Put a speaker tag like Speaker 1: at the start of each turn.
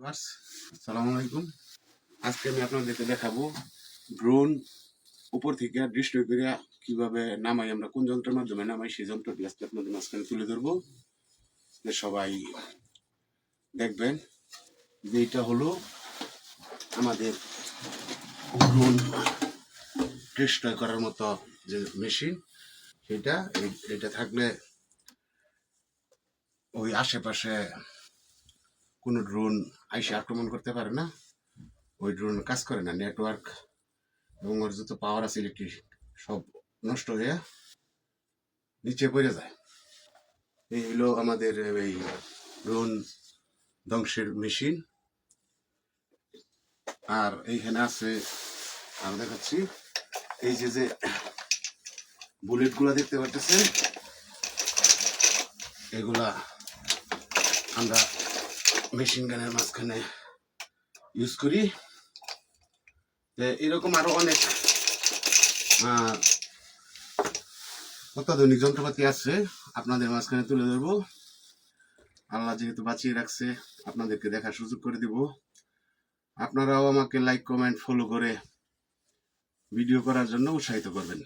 Speaker 1: আসসালামু আলাইকুম। আজকে আমি আপনাদেরকে দেখাবো ড্রোন উপর থেকে দৃষ্টি করে কিভাবে নামাই, আমরা কোন যন্ত্রের মাধ্যমে নামাই সেই যন্ত্রটি আজকে আপনাদের মাঝখানে তুলে ধরবো, যে সবাই দেখবেন যে এটা হলো আমাদের ড্রোন ডিস্ট্রয় করার মতো যে মেশিন। সেটা এটা থাকলে ওই আশেপাশে কোনো ড্রোন আইসে আক্রমণ করতে পারে না, ওই ড্রোন কাজ করে না, নেটওয়ার্ক এবং ওর যত পাওয়ার আছে ইলেকট্রিক সব নষ্ট হয়ে নিচে পড়ে যায়। এই হলো আমাদের এই ড্রোন ধ্বংসের মেশিন। আর এইখানে আছে, আমি দেখাচ্ছি, এই যে বুলেট গুলা দেখতে পাচ্ছেন, এগুলা আমরা মেশিন গানের মাঝখানে ইউজ করি। এরকম আরো অনেক অত্যাধুনিক যন্ত্রপাতি আছে, আপনাদের মাঝখানে তুলে ধরবো। আল্লাহ যেহেতু বাঁচিয়ে রাখছে, আপনাদেরকে দেখার সুযোগ করে দিব। আপনারাও আমাকে লাইক কমেন্ট ফলো করে ভিডিও করার জন্য উৎসাহিত করবেন।